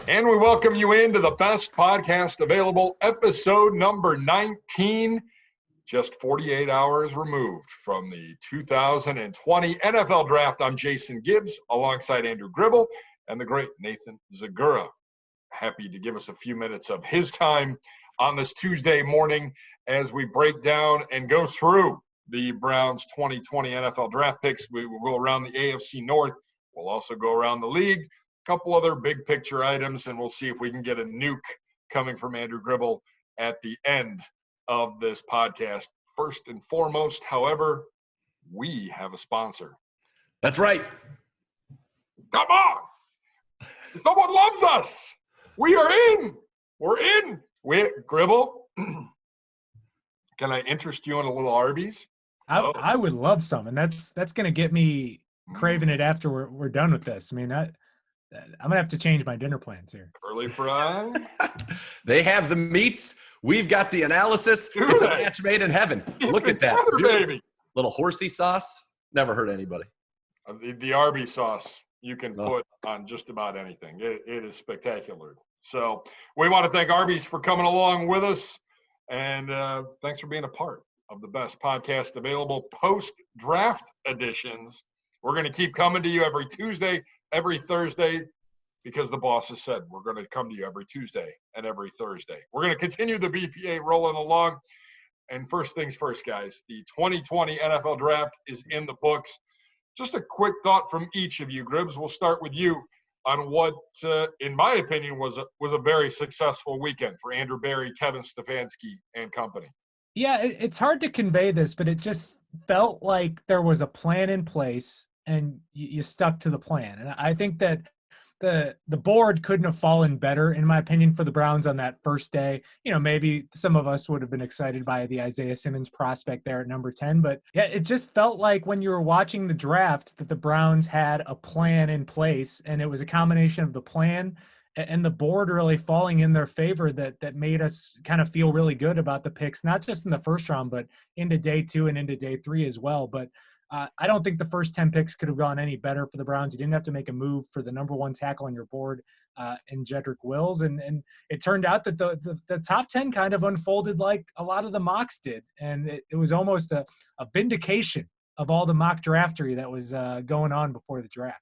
And we welcome you into the best podcast available, episode number 19, just 48 hours removed from the 2020 NFL Draft. I'm Jason Gibbs, alongside Andrew Gribble and the great Nathan Zegura. Happy to give us a few minutes of his time on this Tuesday morning as we break down and go through the Browns 2020 NFL Draft picks. We will go around the AFC North. We'll also go around the league. Couple other big picture items, and we'll see if we can get a nuke coming from Andrew Gribble at the end of this podcast. First and foremost, however, we have a sponsor. That's right. Come on. Someone loves us. We are in. We're in. Gribble, can I interest you in a little Arby's? I would love some, and that's going to get me craving it after we're done with this. I mean, I'm going to have to change my dinner plans here. Curly fry. They have the meats. We've got the analysis. It's a match made in heaven. Look at that. Baby. Little horsey sauce. Never hurt anybody. The Arby's sauce you can put on just about anything. It is spectacular. So we want to thank Arby's for coming along with us. And thanks for being a part of the best podcast available, post-draft editions. We're going to keep coming to you every Tuesday, every Thursday, because the boss has said we're going to come to you every Tuesday and every Thursday. We're going to continue the BPA rolling along. And first things first, guys, the 2020 NFL Draft is in the books. Just a quick thought from each of you, Gribbs. We'll start with you on what, in my opinion, was a very successful weekend for Andrew Berry, Kevin Stefanski, and company. Yeah, it's hard to convey this, but it just felt like there was a plan in place, and you stuck to the plan. And I think that the board couldn't have fallen better, in my opinion, for the Browns on that first day. You know, maybe some of us would have been excited by the Isaiah Simmons prospect there at number 10. But, yeah, it just felt like when you were watching the draft that the Browns had a plan in place, and it was a combination of the plan and the board really falling in their favor that made us kind of feel really good about the picks, not just in the first round, but into day 2 and into day 3 as well. But I don't think the first 10 picks could have gone any better for the Browns. You didn't have to make a move for the number 1 tackle on your board in JEDRICK Wills. And it turned out that the top 10 kind of unfolded like a lot of the mocks did. And it was almost a vindication of all the mock draftery that was going on before the draft.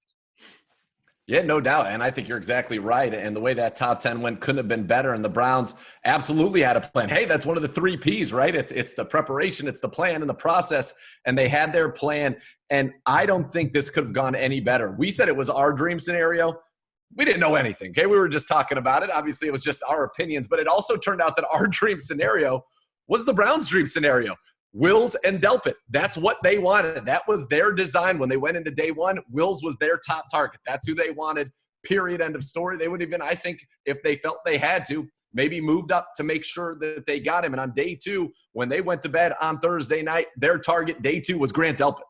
Yeah, no doubt. And I think you're exactly right. And the way that top 10 went couldn't have been better. And the Browns absolutely had a plan. Hey, that's one of the 3 Ps, right? It's the preparation, it's the plan and the process. And they had their plan. And I don't think this could have gone any better. We said it was our dream scenario. We didn't know anything. Okay, we were just talking about it. Obviously, it was just our opinions. But it also turned out that our dream scenario was the Browns' dream scenario. Wills and Delpit. That's what they wanted. That was their design when they went into day 1. Wills was their top target. That's who they wanted, period, end of story. They would even, I think, if they felt they had to, maybe moved up to make sure that they got him. And on day 2, when they went to bed on Thursday night, their target, day 2, was Grant Delpit.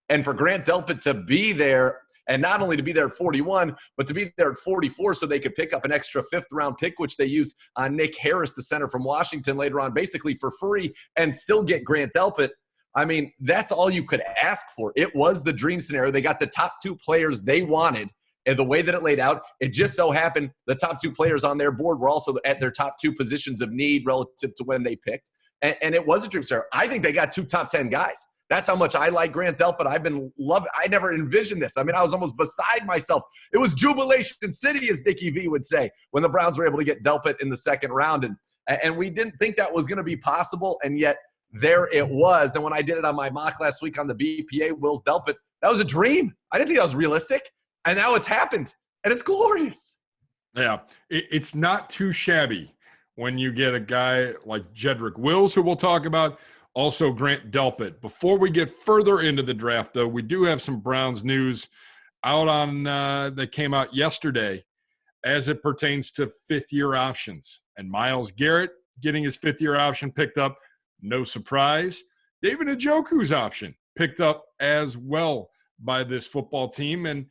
And for Grant Delpit to be there, and not only to be there at 41, but to be there at 44 so they could pick up an extra 5th-round pick, which they used on Nick Harris, the center from Washington, later on, basically for free, and still get Grant Delpit. I mean, that's all you could ask for. It was the dream scenario. They got the top 2 players they wanted, and the way that it laid out, it just so happened the top 2 players on their board were also at their top 2 positions of need relative to when they picked. And it was a dream scenario. I think they got 2 top 10 guys. That's how much I like Grant Delpit. I've been loving. I never envisioned this. I mean, I was almost beside myself. It was Jubilation City, as Dickie V would say, when the Browns were able to get Delpit in the 2nd round. And we didn't think that was going to be possible, and yet there it was. And when I did it on my mock last week on the BPA, Wills Delpit, that was a dream. I didn't think that was realistic. And now it's happened, and it's glorious. Yeah, it's not too shabby when you get a guy like JEDRICK Wills, who we'll talk about, also Grant Delpit. Before we get further into the draft, though, we do have some Browns news out on that came out yesterday as it pertains to 5th-year options. And Myles Garrett getting his 5th-year option picked up, no surprise. David NJOKU's option picked up as well by this football team. And,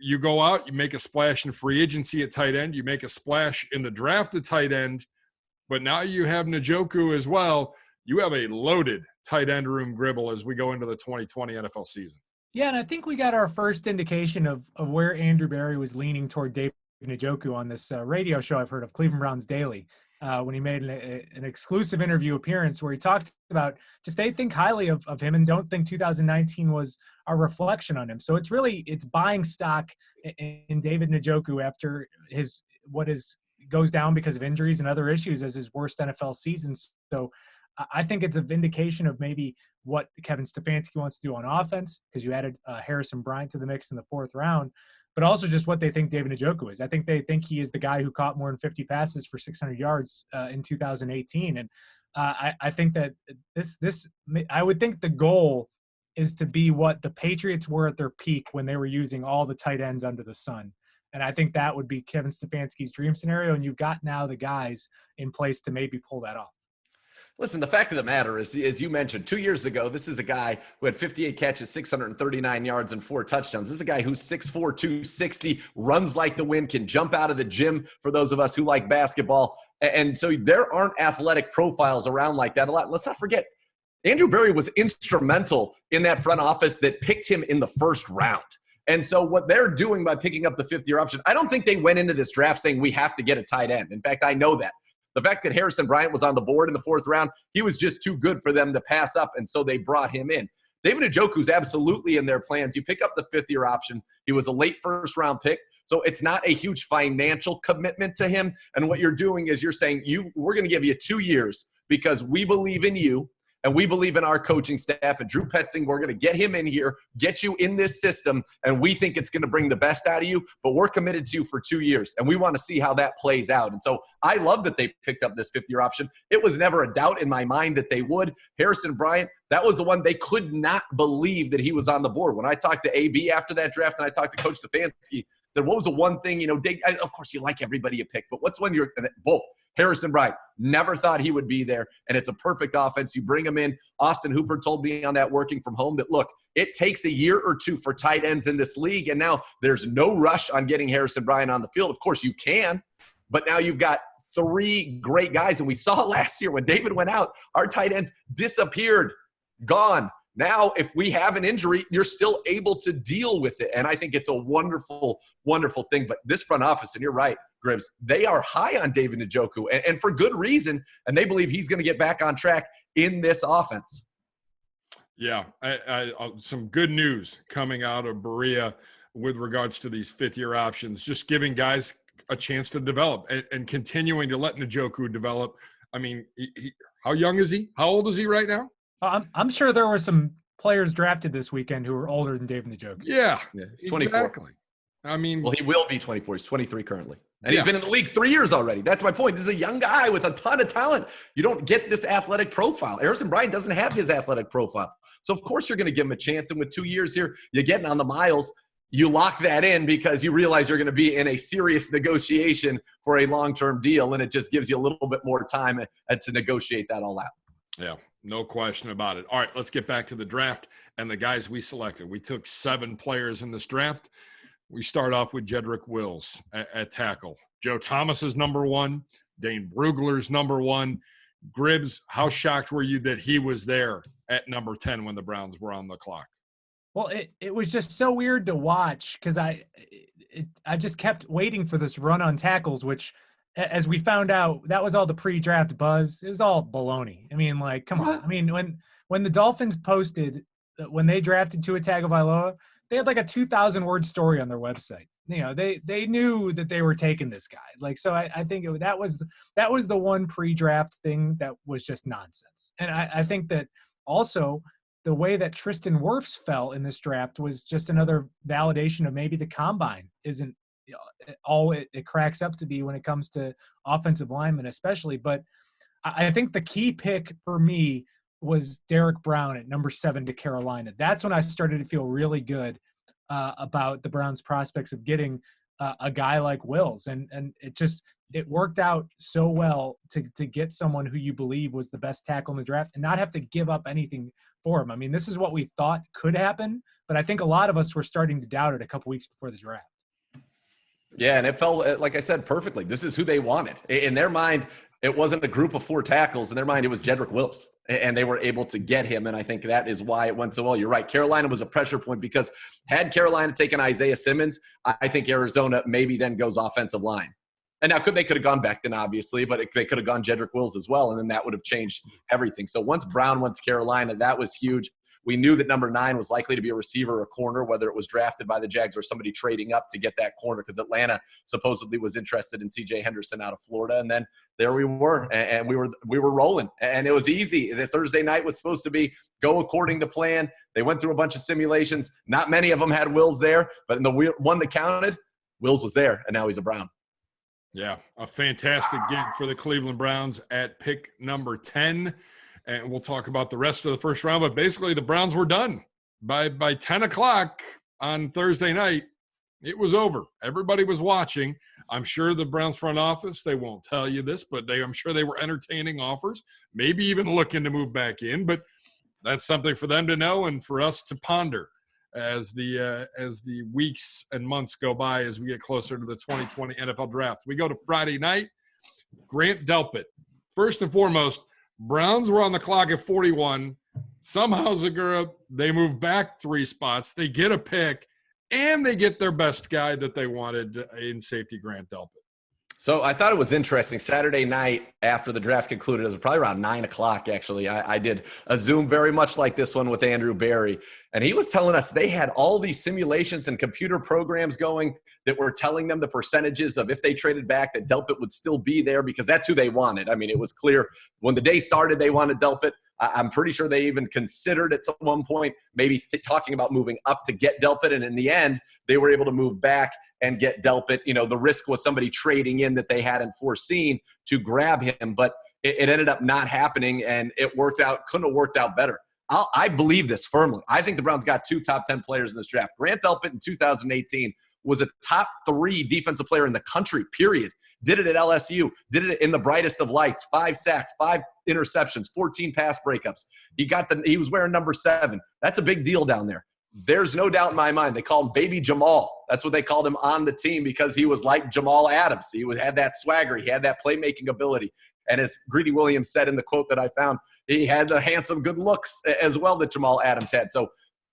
you go out, you make a splash in free agency at tight end, you make a splash in the draft at tight end, but now you have NJOKU as well. You have a loaded tight end room, Gribble, as we go into the 2020 NFL season. Yeah, and I think we got our first indication of where Andrew Berry was leaning toward David NJOKU on this radio show I've heard of, Cleveland Browns Daily, when he made an exclusive interview appearance where he talked about just they think highly of him and don't think 2019 was a reflection on him. So it's buying stock in David NJOKU after goes down because of injuries and other issues as his worst NFL season. So I think it's a vindication of maybe what Kevin Stefanski wants to do on offense, because you added Harrison Bryant to the mix in the 4th round, but also just what they think David NJOKU is. I think they think he is the guy who caught more than 50 passes for 600 yards in 2018. And I think that I would think the goal is to be what the Patriots were at their peak when they were using all the tight ends under the sun. And I think that would be Kevin Stefanski's dream scenario. And you've got now the guys in place to maybe pull that off. Listen, the fact of the matter is, as you mentioned, 2 years ago, this is a guy who had 58 catches, 639 yards, and 4 touchdowns. This is a guy who's 6'4", 260, runs like the wind, can jump out of the gym for those of us who like basketball. And so there aren't athletic profiles around like that a lot. Let's not forget, Andrew Berry was instrumental in that front office that picked him in the 1st round. And so what they're doing by picking up the 5th-year option, I don't think they went into this draft saying we have to get a tight end. In fact, I know that. The fact that Harrison Bryant was on the board in the 4th round, he was just too good for them to pass up, and so they brought him in. David NJOKU's absolutely in their plans. You pick up the 5th-year option. He was a late 1st-round pick, so it's not a huge financial commitment to him. And what you're doing is you're saying, we're going to give you 2 years because we believe in you, and we believe in our coaching staff. And Drew Petzing, we're going to get him in here, get you in this system, and we think it's going to bring the best out of you, but we're committed to you for 2 years, and we want to see how that plays out. And so I love that they picked up this 5th-year option. It was never a doubt in my mind that they would. Harrison Bryant, that was the one they could not believe that he was on the board. When I talked to AB after that draft and I talked to Coach Stefanski, said, what was the one thing, of course you like everybody you pick, but what's one you're both? Harrison Bryant, never thought he would be there, and it's a perfect offense. You bring him in. Austin Hooper told me on that working from home that, look, it takes a year or two for tight ends in this league, and now there's no rush on getting Harrison Bryant on the field. Of course you can, but now you've got 3 great guys, and we saw last year when David went out, our tight ends disappeared, gone. Now, if we have an injury, you're still able to deal with it, and I think it's a wonderful, wonderful thing. But this front office, and you're right, Gibbs, they are high on David NJOKU, and for good reason, and they believe he's going to get back on track in this offense. Yeah, some good news coming out of Berea with regards to these 5th-year options, just giving guys a chance to develop and continuing to let NJOKU develop. I mean, how young is he? How old is he right now? I'm sure there were some players drafted this weekend who were older than David NJOKU. Yeah, he's 24. Exactly. I mean, well, he will be 24. He's 23 currently. And he's been in the league 3 years already. That's my point. This is a young guy with a ton of talent. You don't get this athletic profile. Harrison Bryant doesn't have his athletic profile. So, of course, you're going to give him a chance. And with 2 years here, you're getting on the miles. You lock that in because you realize you're going to be in a serious negotiation for a long-term deal. And it just gives you a little bit more time to negotiate that all out. Yeah, no question about it. All right, let's get back to the draft and the guys we selected. We took 7 players in this draft. We start off with Jedrick Wills at tackle. Joe Thomas is number 1. Dane Brugler's number 1. Gibbs, how shocked were you that he was there at number 10 when the Browns were on the clock? Well, it was just so weird to watch because I just kept waiting for this run on tackles, which, as we found out, that was all the pre-draft buzz. It was all baloney. I mean, like, come on. I mean, when the Dolphins posted when they drafted Tua Tagovailoa, they had like a 2,000-word story on their website. You know, they knew that they were taking this guy. Like, so I think that was the one pre-draft thing that was just nonsense. And I think that also the way that Tristan Wirfs fell in this draft was just another validation of maybe the combine isn't all it cracks up to be when it comes to offensive linemen, especially. But I think the key pick for me was Derek Brown at number 7 to Carolina. That's when I started to feel really good about the Browns' prospects of getting a guy like Wills. And it worked out so well to get someone who you believe was the best tackle in the draft and not have to give up anything for him. I mean, this is what we thought could happen, but I think a lot of us were starting to doubt it a couple weeks before the draft. Yeah, and it fell, like I said, perfectly. This is who they wanted. In their mind, it wasn't a group of 4 tackles. In their mind, it was Jedrick Wills, and they were able to get him. And I think that is why it went so well. You're right. Carolina was a pressure point because had Carolina taken Isaiah Simmons, I think Arizona maybe then goes offensive line. And now they could have gone Becton, obviously, but they could have gone Jedrick Wills as well, and then that would have changed everything. So once Brown went to Carolina, that was huge. We knew that number 9 was likely to be a receiver or a corner, whether it was drafted by the Jags or somebody trading up to get that corner, because Atlanta supposedly was interested in C.J. Henderson out of Florida. And then there we were, and we were rolling. And it was easy. The Thursday night was supposed to be go according to plan. They went through a bunch of simulations. Not many of them had Wills there, but in the one that counted, Wills was there, and now he's a Brown. Yeah, a fantastic gig for the Cleveland Browns at pick number 10. And we'll talk about the rest of the first round. But basically, the Browns were done. By 10 o'clock on Thursday night, it was over. Everybody was watching. I'm sure the Browns front office, they won't tell you this, but I'm sure they were entertaining offers, maybe even looking to move back in. But that's something for them to know and for us to ponder as the weeks and months go by as we get closer to the 2020 NFL Draft. We go to Friday night. Grant Delpit. First and foremost, Browns were on the clock at 41. Somehow, Zegura, they move back 3 spots. They get a pick, and they get their best guy that they wanted in safety, Grant Delpit. So I thought it was interesting. Saturday night after the draft concluded, it was probably around 9 o'clock, actually. I did a Zoom very much like this one with Andrew Berry. And he was telling us they had all these simulations and computer programs going that were telling them the percentages of if they traded back that Delpit would still be there because that's who they wanted. I mean, it was clear when the day started they wanted Delpit. I'm pretty sure they even considered at one point maybe talking about moving up to get Delpit. And in the end, they were able to move back and get Delpit. You know, the risk was somebody trading in that they hadn't foreseen to grab him, but it ended up not happening, and it worked out, couldn't have worked out better. I believe this firmly. I think the Browns got 2 top 10 players in this draft. Grant Delpit in 2018 was a top 3 defensive player in the country, period. Did it at LSU, did it in the brightest of lights, 5 sacks, 5 interceptions, 14 pass breakups. He was wearing number 7. That's a big deal down there. There's no doubt in my mind. They call him Baby Jamal. That's what they called him on the team because he was like Jamal Adams. He had that swagger. He had that playmaking ability. And as Greedy Williams said in the quote that I found, he had the handsome good looks as well that Jamal Adams had. So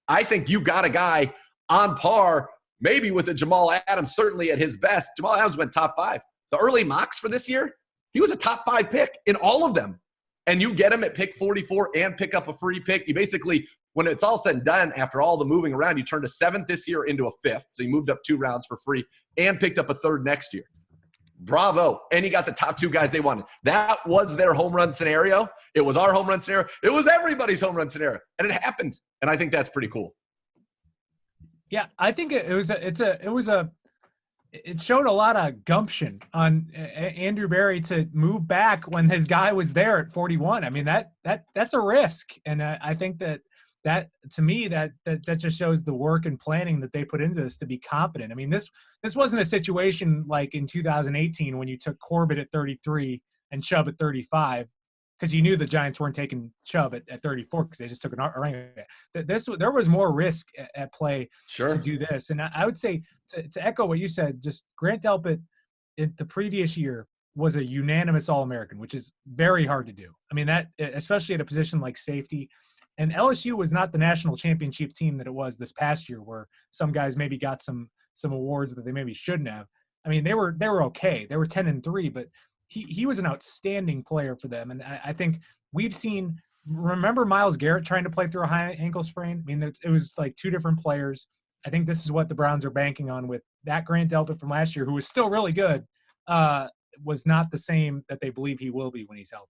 I think you got a guy on par, maybe with a Jamal Adams, certainly at his best. Jamal Adams went top 5. The early mocks for this year, he was a top 5 pick in all of them. And you get him at pick 44 and pick up a free pick. You basically, when it's all said and done, after all the moving around, you turned a 7th this year into a 5th. So you moved up 2 rounds for free and picked up a 3rd next year. Bravo. And you got the top 2 guys they wanted. That was their home run scenario. It was our home run scenario. It was everybody's home run scenario. And it happened. And I think that's pretty cool. Yeah, I think it showed a lot of gumption on Andrew Berry to move back when his guy was there at 41. I mean, that's a risk. And I think that to me, that just shows the work and planning that they put into this to be competent. I mean, this wasn't a situation like in 2018 when you took Corbett at 33 and Chubb at 35, because you knew the Giants weren't taking Chubb at 34 because they just took an orangutan. There was more risk at play to do this. And I would say, to echo what you said, just Grant Delpit in the previous year was a unanimous All-American, which is very hard to do. I mean, that especially at a position like safety. And LSU was not the national championship team that it was this past year, where some guys maybe got some awards that they maybe shouldn't have. I mean, they were okay. They were 10-3, but he was an outstanding player for them. And I think we've seen – remember Myles Garrett trying to play through a high ankle sprain? I mean, it was like 2 different players. I think this is what the Browns are banking on with that Grant Delpit from last year, who was still really good, was not the same that they believe he will be when he's healthy.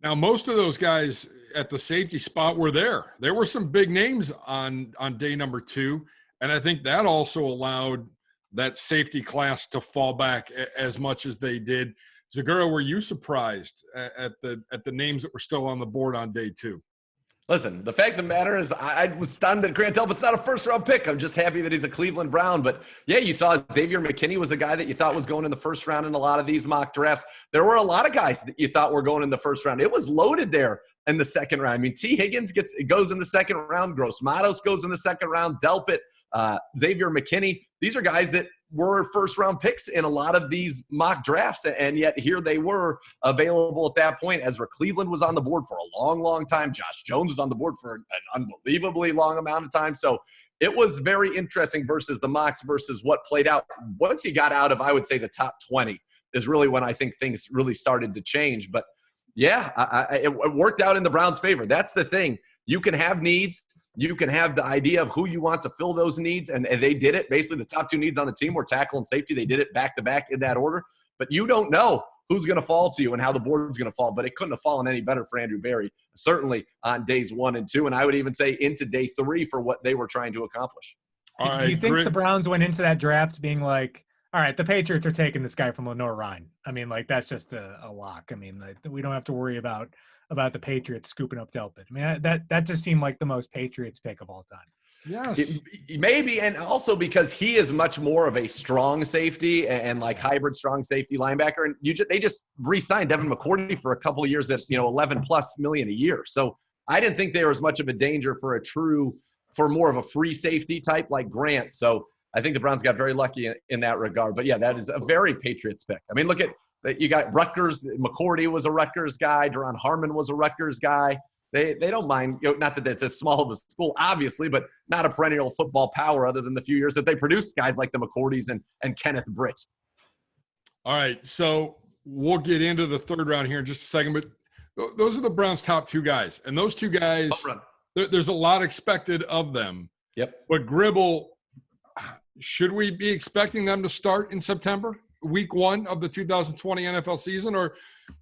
Now, most of those guys at the safety spot were there. There were some big names on day number 2, and I think that also allowed that safety class to fall back as much as they did. Zegura, were you surprised at the names that were still on the board on day 2? Listen, the fact of the matter is I was stunned that Grant Delpit's not a first-round pick. I'm just happy that he's a Cleveland Brown. But, yeah, you saw Xavier McKinney was a guy that you thought was going in the first round in a lot of these mock drafts. There were a lot of guys that you thought were going in the first round. It was loaded there in the second round. I mean, T. Higgins goes in the second round. Gross Matos goes in the second round. Delpit, Xavier McKinney. These are guys that were first-round picks in a lot of these mock drafts, and yet here they were available at that point. Ezra Cleveland was on the board for a long, long time. Josh Jones was on the board for an unbelievably long amount of time. So it was very interesting versus the mocks versus what played out. Once he got out of, I would say, the top 20 is really when I think things really started to change. But, yeah, it worked out in the Browns' favor. That's the thing. You can have needs. You can have the idea of who you want to fill those needs, and they did it. Basically, the top two needs on the team were tackle and safety. They did it back-to-back in that order. But you don't know who's going to fall to you and how the board's going to fall. But it couldn't have fallen any better for Andrew Berry, certainly on days 1 and 2, and I would even say into day 3 for what they were trying to accomplish. Do you think the Browns went into that draft being like, all right, the Patriots are taking this guy from Lenore-Ryan? I mean, like, that's just a lock. I mean, like, we don't have to worry about the Patriots scooping up Delpit. I mean, that just seemed like the most Patriots pick of all time. Yes. Maybe, and also because he is much more of a strong safety and like hybrid strong safety linebacker. And they just re-signed Devin McCourty for a couple of years at, $11+ million a year. So I didn't think they were as much of a danger for more of a free safety type like Grant. So I think the Browns got very lucky in that regard. But yeah, that is a very Patriots pick. I mean, look at, you got Rutgers. McCourty was a Rutgers guy. Deron Harmon was a Rutgers guy. They don't mind, not that it's as small of a school, obviously, but not a perennial football power other than the few years that they produced guys like the McCourtys and Kenneth Britt. All right, so we'll get into the third round here in just a second, but those are the Browns' top 2 guys. And those 2 guys, there's a lot expected of them. Yep. But Gribble, should we be expecting them to start in September? Week 1 of the 2020 NFL season, or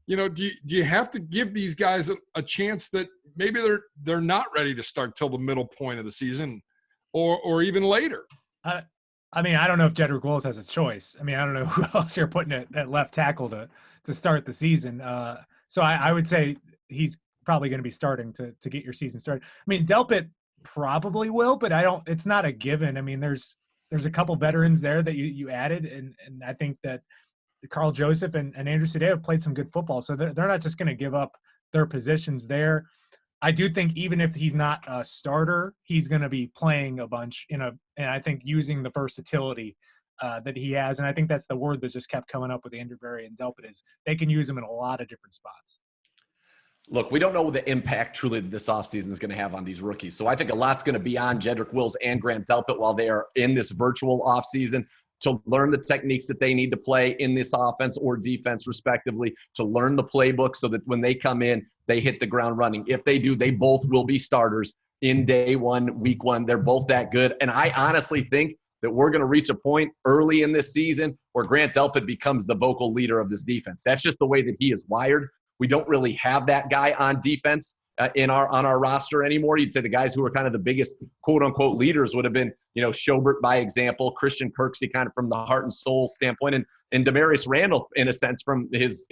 do you have to give these guys a chance that maybe they're not ready to start till the middle point of the season, or even later? I mean, I don't know if Jedrick Wills has a choice. I mean, I don't know who else you're putting at left tackle to start the season. So I would say he's probably going to be starting to get your season started. I mean, Delpit probably will, but it's not a given. I mean, there's a couple veterans there that you added, and I think that Carl Joseph and Andrew Sadeh have played some good football, so they're not just going to give up their positions there. I do think even if he's not a starter, he's going to be playing a bunch and I think using the versatility that he has, and I think that's the word that just kept coming up with Andrew Berry and Delpit is they can use him in a lot of different spots. Look, we don't know the impact truly this offseason is going to have on these rookies. So I think a lot's going to be on Jedrick Wills and Grant Delpit while they are in this virtual offseason to learn the techniques that they need to play in this offense or defense, respectively, to learn the playbook so that when they come in, they hit the ground running. If they do, they both will be starters in day 1, week 1. They're both that good. And I honestly think that we're going to reach a point early in this season where Grant Delpit becomes the vocal leader of this defense. That's just the way that he is wired. We don't really have that guy on defense on our roster anymore. You'd say the guys who are kind of the biggest quote-unquote leaders would have been, Schobert by example, Christian Kirksey kind of from the heart and soul standpoint, and Demarius Randall in a sense from his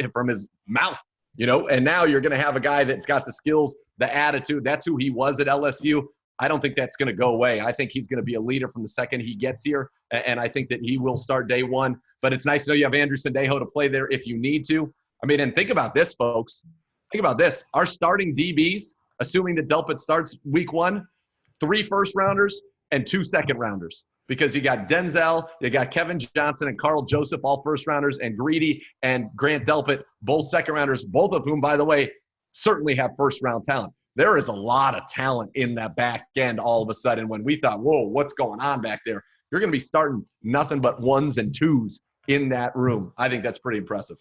mouth, And now you're going to have a guy that's got the skills, the attitude. That's who he was at LSU. I don't think that's going to go away. I think he's going to be a leader from the second he gets here, and I think that he will start day 1. But it's nice to know you have Andrew Sendejo to play there if you need to. I mean, and think about this, folks. Think about this. Our starting DBs, assuming that Delpit starts week 1, 3 first-rounders and 2 second-rounders. Because you got Denzel, you got Kevin Johnson and Carl Joseph, all first-rounders, and Greedy and Grant Delpit, both second-rounders, both of whom, by the way, certainly have first-round talent. There is a lot of talent in that back end all of a sudden when we thought, whoa, what's going on back there? You're going to be starting nothing but 1s and 2s in that room. I think that's pretty impressive.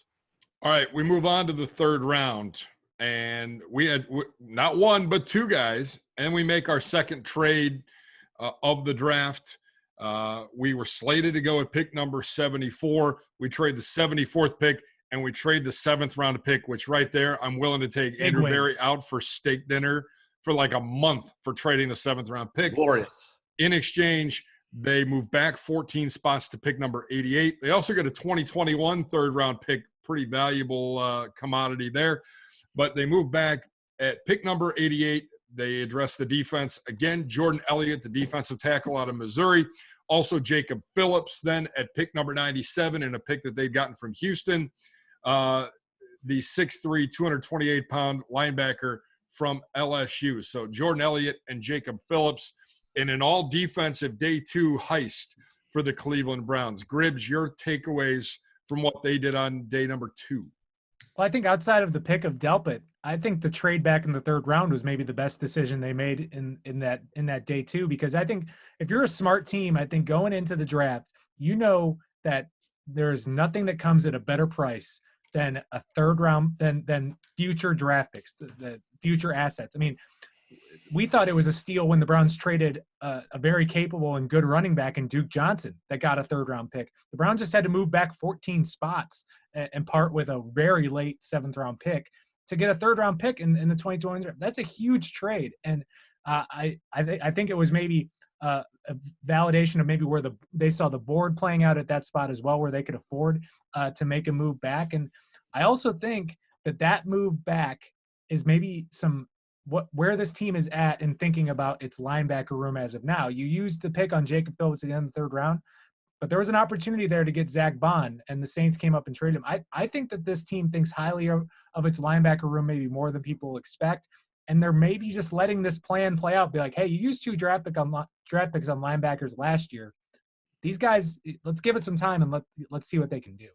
All right, we move on to the third round, and we had not 1 but 2 guys, and we make our second trade of the draft. We were slated to go at pick number 74. We trade the 74th pick, and we trade the 7th round pick, which right there, I'm willing to take Andrew Berry out for steak dinner for like a month for trading the 7th round pick. Glorious. In exchange, they move back 14 spots to pick number 88. They also get a 2021 third round pick, pretty valuable commodity there. But they move back at pick number 88. They address the defense. Again, Jordan Elliott, the defensive tackle out of Missouri. Also Jacob Phillips then at pick number 97 in a pick that they'd gotten from Houston. The 6'3", 228-pound linebacker from LSU. So Jordan Elliott and Jacob Phillips in an all-defensive day 2 heist for the Cleveland Browns. Gribbs, your takeaways from what they did on day number 2. Well, I think outside of the pick of Delpit, I think the trade back in the 3rd round was maybe the best decision they made in that day 2, because I think if you're a smart team, I think going into the draft, you know that there's nothing that comes at a better price than a 3rd round, than future draft picks, the future assets. I mean, we thought it was a steal when the Browns traded a very capable and good running back in Duke Johnson that got a 3rd round pick. The Browns just had to move back 14 spots and part with a very late 7th round pick to get a 3rd round pick in the 2020 draft. That's a huge trade. And I think it was maybe a validation of maybe where they saw the board playing out at that spot as well, where they could afford to make a move back. And I also think that move back is maybe where this team is at in thinking about its linebacker room as of now. You used the pick on Jacob Phillips at the end of the 3rd round, but there was an opportunity there to get Zach Bond, and the Saints came up and traded him. I think that this team thinks highly of its linebacker room, maybe more than people expect, and they're maybe just letting this plan play out. Be like, hey, you used 2 draft picks on linebackers last year. These guys, let's give it some time and let's see what they can do.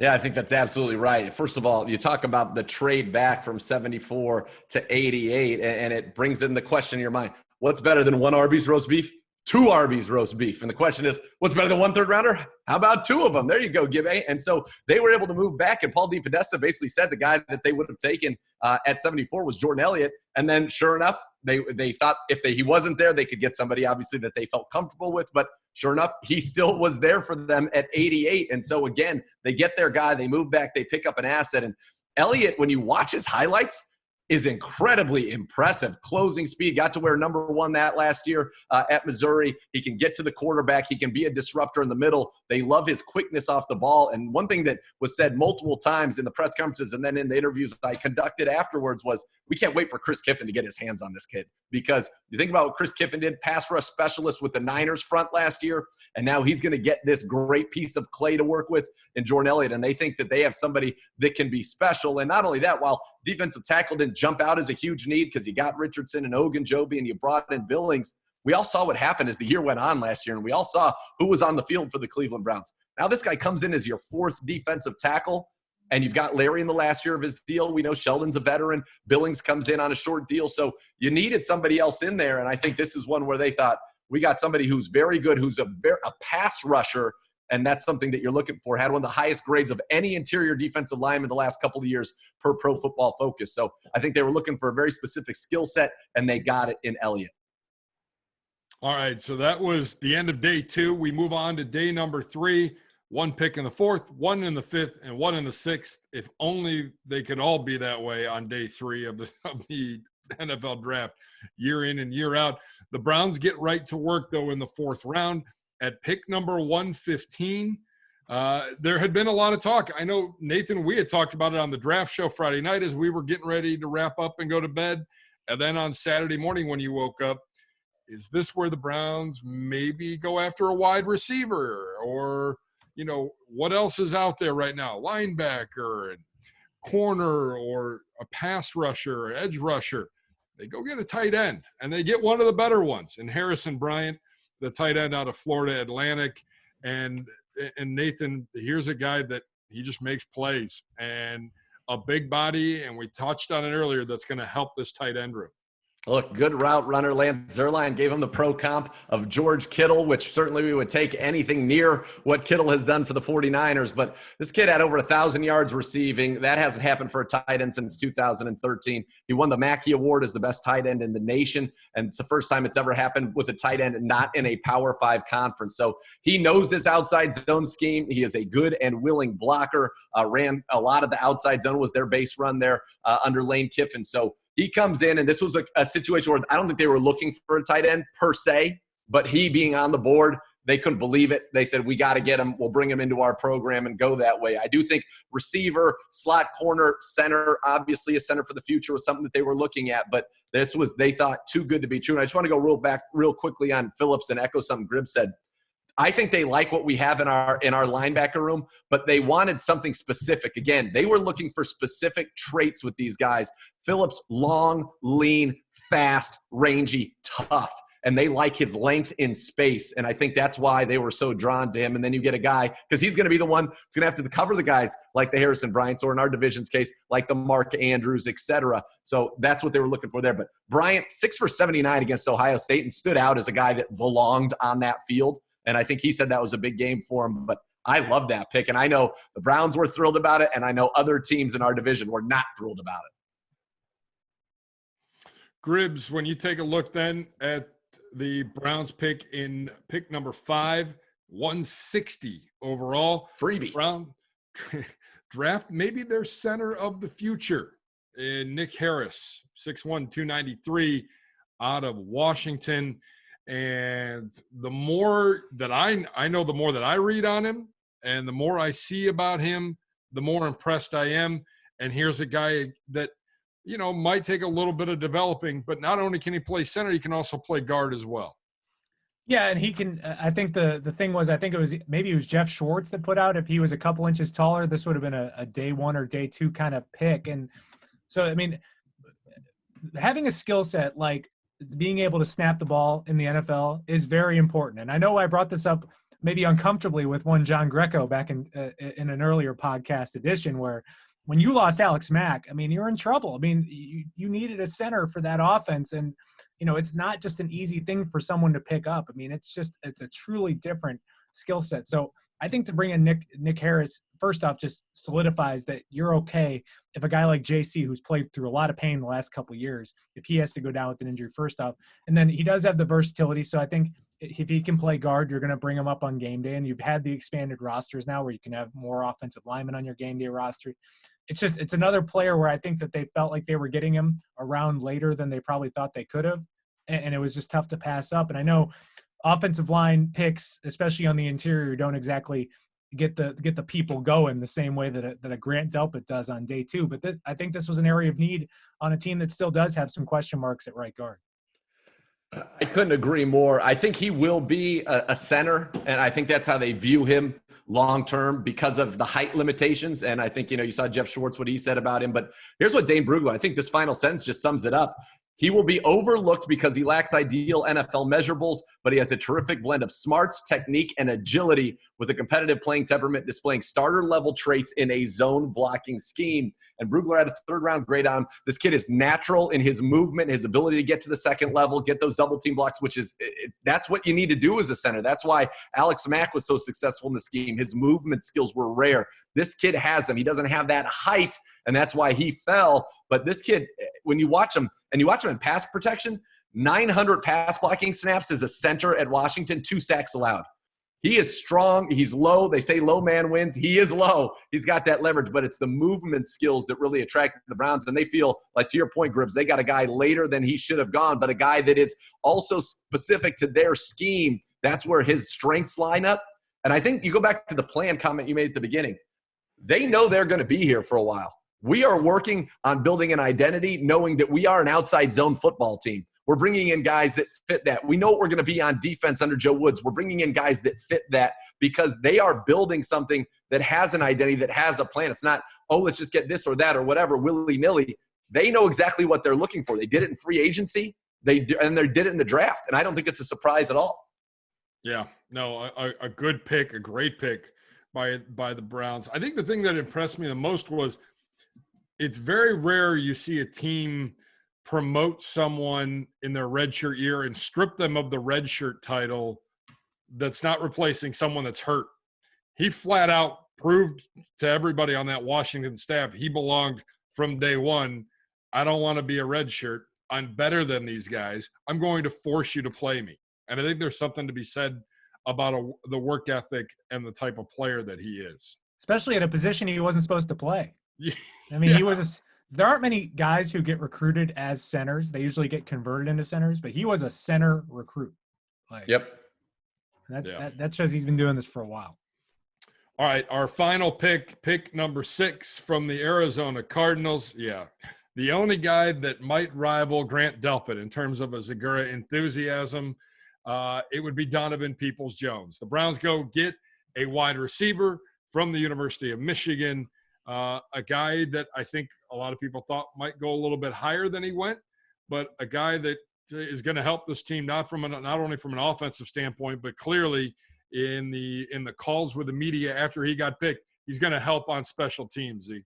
Yeah, I think that's absolutely right. First of all, you talk about the trade back from 74 to 88, and it brings in the question in your mind, what's better than 1 Arby's roast beef? 2 Arby's roast beef. And the question is, what's better than 1 3rd rounder? How about 2 of them? There you go, Gibbs. And so they were able to move back, and Paul DePodesta basically said the guy that they would have taken at 74 was Jordan Elliott. And then sure enough, they thought if he wasn't there, they could get somebody obviously that they felt comfortable with. But sure enough, he still was there for them at 88. And so again, they get their guy, they move back, they pick up an asset. And Elliott, when you watch his highlights, is incredibly impressive. Closing speed, got to wear number 1 that last year at Missouri. He can get to the quarterback. He can be a disruptor in the middle. They love his quickness off the ball. And one thing that was said multiple times in the press conferences and then in the interviews I conducted afterwards was, we can't wait for Chris Kiffin to get his hands on this kid. Because you think about what Chris Kiffin did, pass rush specialist with the Niners front last year, and now he's going to get this great piece of clay to work with in Jordan Elliott. And they think that they have somebody that can be special. And not only that, while defensive tackle didn't jump out as a huge need because you got Richardson and Ogunjobi and you brought in Billings, we all saw what happened as the year went on last year, and we all saw who was on the field for the Cleveland Browns. Now this guy comes in as your 4th defensive tackle, and you've got Larry in the last year of his deal. We know Sheldon's a veteran. Billings comes in on a short deal. So you needed somebody else in there, and I think this is one where they thought, we got somebody who's very good, who's a pass rusher, and that's something that you're looking for. Had one of the highest grades of any interior defensive lineman the last couple of years per Pro Football Focus. So I think they were looking for a very specific skill set, and they got it in Elliott. All right, so that was the end of day 2. We move on to day number 3. 1 pick in the 4th, 1 in the 5th, and 1 in the 6th. If only they could all be that way on day 3 of the NFL draft, year in and year out. The Browns get right to work, though, in the 4th round. At pick number 115, there had been a lot of talk. I know, Nathan, we had talked about it on the draft show Friday night as we were getting ready to wrap up and go to bed. And then on Saturday morning when you woke up, is this where the Browns maybe go after a wide receiver? Or, you know, what else is out there right now? Linebacker and corner, or a pass rusher or edge rusher. They go get a tight end, and they get one of the better ones in Harrison Bryant, the tight end out of Florida Atlantic. And Nathan, here's a guy that he just makes plays and a big body, and we touched on it earlier, that's going to help this tight end room. Look, good route runner. Lance Zierlein gave him the pro comp of George Kittle, which certainly we would take anything near what Kittle has done for the 49ers. But this kid had over 1,000 yards receiving. That hasn't happened for a tight end since 2013. He won the Mackey Award as the best tight end in the nation. And it's the first time it's ever happened with a tight end not in a Power 5 conference. So he knows this outside zone scheme. He is a good and willing blocker. Ran a lot of the outside zone, was their base run there under Lane Kiffin. So he comes in, and this was a situation where I don't think they were looking for a tight end per se, but he being on the board, they couldn't believe it. They said, we got to get him. We'll bring him into our program and go that way. I do think receiver, slot corner, center, obviously a center for the future was something that they were looking at, but this was, they thought, too good to be true. And I just want to go real quickly on Phillips and echo something Gribble said. I think they like what we have in our linebacker room, but they wanted something specific. Again, they were looking for specific traits with these guys. Phillips, long, lean, fast, rangy, tough. and they like his length in space. And I think that's why they were so drawn to him. And then you get a guy, because he's going to be the one who's going to have to cover the guys like the Harrison Bryants, or in our division's case, like the Mark Andrews, etc. So that's what they were looking for there. But Bryant, 6 for 79 against Ohio State, and stood out as a guy that belonged on that field. And I think he said that was a big game for him. But I love that pick. And I know the Browns were thrilled about it, and I know other teams in our division were not thrilled about it. Gribbs, when you take a look then at the Browns pick in pick number 5, 160 overall. Freebie. Brown draft maybe their center of the future in Nick Harris, 6'1", 293 out of Washington. And the more that I know, the more that I read on him and the more I see about him, the more impressed I am. And here's a guy that, might take a little bit of developing, but not only can he play center, he can also play guard as well. Yeah, and he can. I think the thing was, I think it was Jeff Schwartz that put out, if he was a couple inches taller, this would have been a day 1 or day 2 kind of pick. And so, I mean, having a skill set like being able to snap the ball in the NFL is very important. And I know I brought this up maybe uncomfortably with one John Greco back in an earlier podcast edition, where when you lost Alex Mack, I mean, you're in trouble. I mean, you needed a center for that offense. And, it's not just an easy thing for someone to pick up. I mean, it's a truly different skill set. So I think to bring in Nick Harris, first off, just solidifies that you're okay if a guy like JC, who's played through a lot of pain the last couple of years, if he has to go down with an injury, first off. And then he does have the versatility. So I think if he can play guard, you're going to bring him up on game day. And you've had the expanded rosters now where you can have more offensive linemen on your game day roster. It's another player where I think that they felt like they were getting him around later than they probably thought they could have. And it was just tough to pass up. And I know offensive line picks, especially on the interior, don't exactly get the people going the same way that a Grant Delpit does on day 2. But I think this was an area of need on a team that still does have some question marks at right guard. I couldn't agree more. I think he will be a center, and I think that's how they view him long-term because of the height limitations. And I think, you saw Jeff Schwartz, what he said about him. But here's what Dane Brugler, I think this final sentence just sums it up. He will be overlooked because he lacks ideal NFL measurables, but he has a terrific blend of smarts, technique, and agility with a competitive playing temperament, displaying starter-level traits in a zone blocking scheme. And Brugler had a 3rd-round grade on him. This kid is natural in his movement, his ability to get to the second level, get those double-team blocks, which is that's what you need to do as a center. That's why Alex Mack was so successful in the scheme. His movement skills were rare. This kid has them. He doesn't have that height, and that's why he fell. But this kid, when you watch him, and you watch him in pass protection, 900 pass blocking snaps as a center at Washington, 2 sacks allowed. He is strong. He's low. They say low man wins. He is low. He's got that leverage, but it's the movement skills that really attract the Browns. And they feel like, to your point, Gribbs, they got a guy later than he should have gone, but a guy that is also specific to their scheme. That's where his strengths line up. And I think you go back to the plan comment you made at the beginning. They know they're going to be here for a while. We are working on building an identity, knowing that we are an outside zone football team. We're bringing in guys that fit that. We know what we're going to be on defense under Joe Woods. We're bringing in guys that fit that because they are building something that has an identity, that has a plan. It's not, oh, let's just get this or that or whatever, willy-nilly. They know exactly what they're looking for. They did it in free agency, they did it in the draft, and I don't think it's a surprise at all. Yeah, no, a good pick, a great pick by the Browns. I think the thing that impressed me the most was it's very rare you see a team promote someone in their redshirt year and strip them of the redshirt title that's not replacing someone that's hurt. He flat out proved to everybody on that Washington staff he belonged from day one. I don't want to be a redshirt. I'm better than these guys. I'm going to force you to play me. And I think there's something to be said about the work ethic and the type of player that he is. Especially at a position he wasn't supposed to play. I mean, he was there aren't many guys who get recruited as centers. They usually get converted into centers, but he was a center recruit. Yep. That shows he's been doing this for a while. All right, our final pick number 6 from the Arizona Cardinals. Yeah, the only guy that might rival Grant Delpit in terms of a Zegura enthusiasm, it would be Donovan Peoples-Jones. The Browns go get a wide receiver from the University of Michigan, a guy that I think a lot of people thought might go a little bit higher than he went, but a guy that is going to help this team, not only from an offensive standpoint, but clearly in the calls with the media after he got picked, he's going to help on special teams. Z.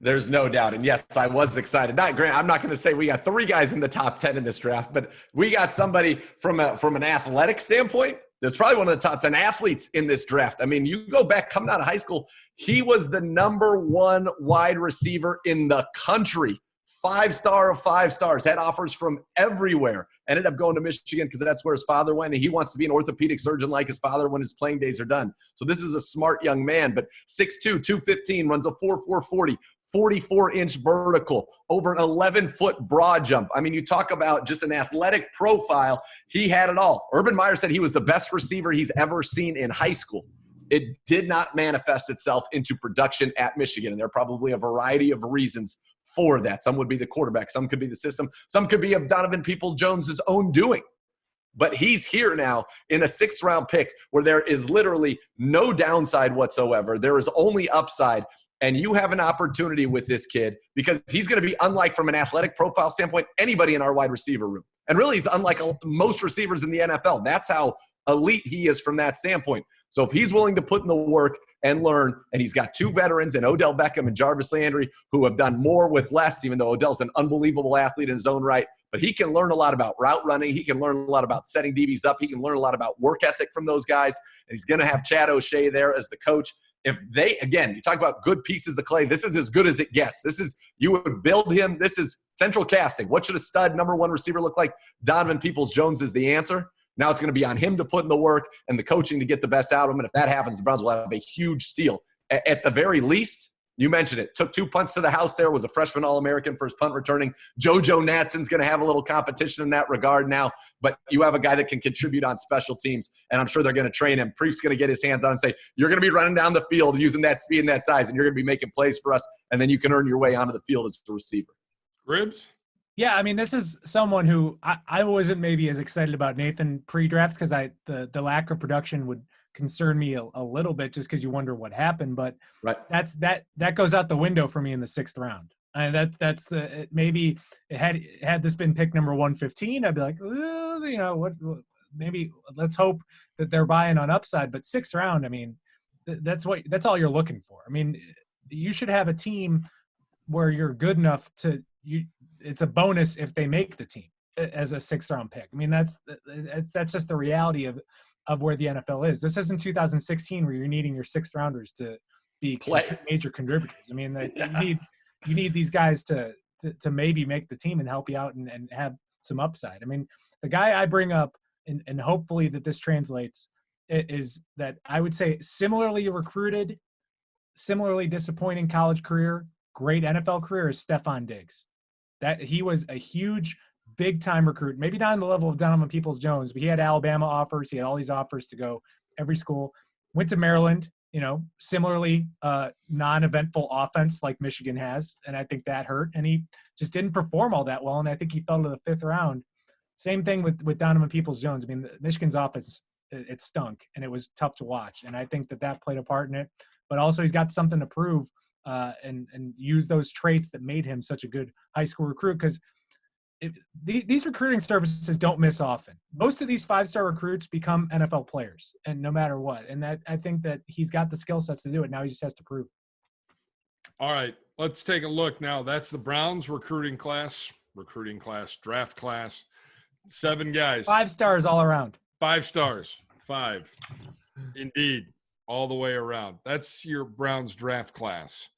There's no doubt. And yes, I was excited. I'm not going to say we got 3 guys in the top 10 in this draft, but we got somebody from an athletic standpoint that's probably one of the top 10 athletes in this draft. I mean, you go back coming out of high school, he was the #1 wide receiver in the country. 5-star of 5 stars, had offers from everywhere. Ended up going to Michigan because that's where his father went, and he wants to be an orthopedic surgeon like his father when his playing days are done. So this is a smart young man, but 6'2", 215, runs a 4.4 40, 44-inch vertical, over an 11-foot broad jump. I mean, you talk about just an athletic profile. He had it all. Urban Meyer said he was the best receiver he's ever seen in high school. It did not manifest itself into production at Michigan, and there are probably a variety of reasons for that. Some would be the quarterback. Some could be the system. Some could be of Donovan Peoples-Jones's own doing. But he's here now in a 6th-round pick where there is literally no downside whatsoever. There is only upside. And you have an opportunity with this kid because he's going to be unlike, from an athletic profile standpoint, anybody in our wide receiver room. And really, he's unlike most receivers in the NFL. That's how elite he is from that standpoint. So if he's willing to put in the work and learn, and he's got 2 veterans in Odell Beckham and Jarvis Landry who have done more with less, even though Odell's an unbelievable athlete in his own right. But he can learn a lot about route running. He can learn a lot about setting DBs up. He can learn a lot about work ethic from those guys. And he's going to have Chad O'Shea there as the coach. If they, again, you talk about good pieces of clay, this is as good as it gets. This is, you would build him. This is central casting. What should a stud #1 receiver look like? Donovan Peoples-Jones is the answer. Now it's going to be on him to put in the work and the coaching to get the best out of him. And if that happens, the Browns will have a huge steal. At the very least, you mentioned it, took 2 punts to the house there, was a freshman All-American for his punt returning. JoJo Natson's going to have a little competition in that regard now. But you have a guy that can contribute on special teams, and I'm sure they're going to train him. Preef's going to get his hands on him and say, you're going to be running down the field using that speed and that size, and you're going to be making plays for us, and then you can earn your way onto the field as a receiver. Gribs? Yeah, I mean, this is someone who I wasn't maybe as excited about Nathan pre-draft because the lack of production would concern me a little bit just because you wonder what happened. But right. that goes out the window for me in the 6th round. And maybe had this been pick number 115, I'd be like, what maybe let's hope that they're buying on upside. But 6th round, I mean, that's all you're looking for. I mean, you should have a team where you're good enough to it's a bonus if they make the team as a 6th-round pick. I mean, that's just the reality of where the NFL is. This isn't 2016 where you're needing your 6th-rounders to be major contributors. I mean, you need these guys to maybe make the team and help you out and have some upside. I mean, the guy I bring up, and hopefully that this translates, is that I would say similarly recruited, similarly disappointing college career, great NFL career is Stephon Diggs. That he was a huge, big-time recruit. Maybe not on the level of Donovan Peoples-Jones, but he had Alabama offers. He had all these offers to go every school. Went to Maryland, similarly non-eventful offense like Michigan has, and I think that hurt. And he just didn't perform all that well, and I think he fell to the 5th round. Same thing with Donovan Peoples-Jones. I mean, Michigan's offense, it stunk, and it was tough to watch. And I think that played a part in it. But also he's got something to prove. And use those traits that made him such a good high school recruit, because these recruiting services don't miss often. Most of these 5-star recruits become NFL players, and no matter what. And I think that he's got the skill sets to do it. Now he just has to prove. All right, let's take a look now. That's the Browns recruiting class, draft class. 7 guys. 5 stars all around. 5 stars. 5. Indeed. All the way around. That's your Browns draft class.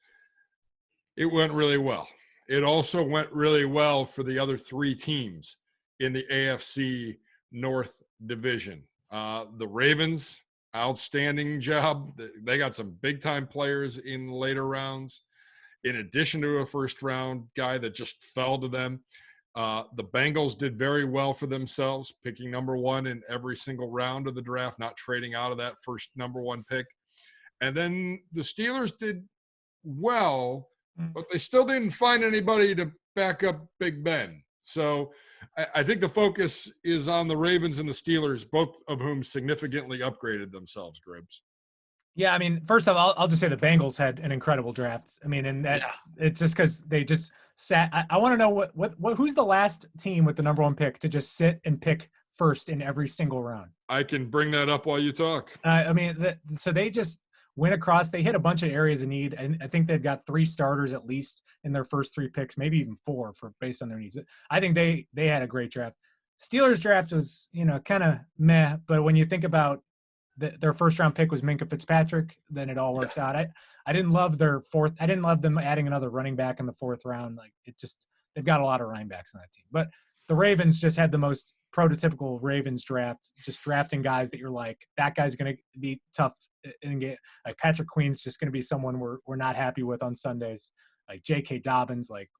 It went really well. It also went really well for the other 3 teams in the AFC North division. The Ravens, outstanding job. They got some big-time players in later rounds, in addition to a first-round guy that just fell to them. The Bengals did very well for themselves, picking #1 in every single round of the draft, not trading out of that first #1 pick. And then the Steelers did well, but they still didn't find anybody to back up Big Ben. So I think the focus is on the Ravens and the Steelers, both of whom significantly upgraded themselves, Gribs. Yeah, I mean, first off, I'll just say the Bengals had an incredible draft. I mean, and that it's just because they just sat. I want to know what who's the last team with the #1 pick to just sit and pick first in every single round. I can bring that up while you talk. I mean, so they just went across. They hit a bunch of areas of need, and I think they've got 3 starters at least in their first 3 picks, maybe even 4 based on their needs. But I think they had a great draft. Steelers draft was kind of meh, but when you think about their first round pick was Minkah Fitzpatrick, then it all works out. I didn't love their fourth. I didn't love them adding another running back in the 4th round. Like they've got a lot of running backs on that team. But the Ravens just had the most prototypical Ravens draft, just drafting guys that you're like, that guy's going to be tough in game. Like Patrick Queen's just going to be someone we're not happy with on Sundays. Like J.K. Dobbins, like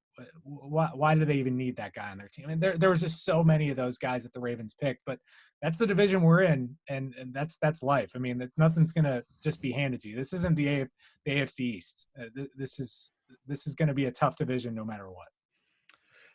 why do they even need that guy on their team? And there was just so many of those guys that the Ravens picked, but that's the division we're in, and that's life. I mean, nothing's going to just be handed to you. This isn't the AFC East. This is going to be a tough division no matter what.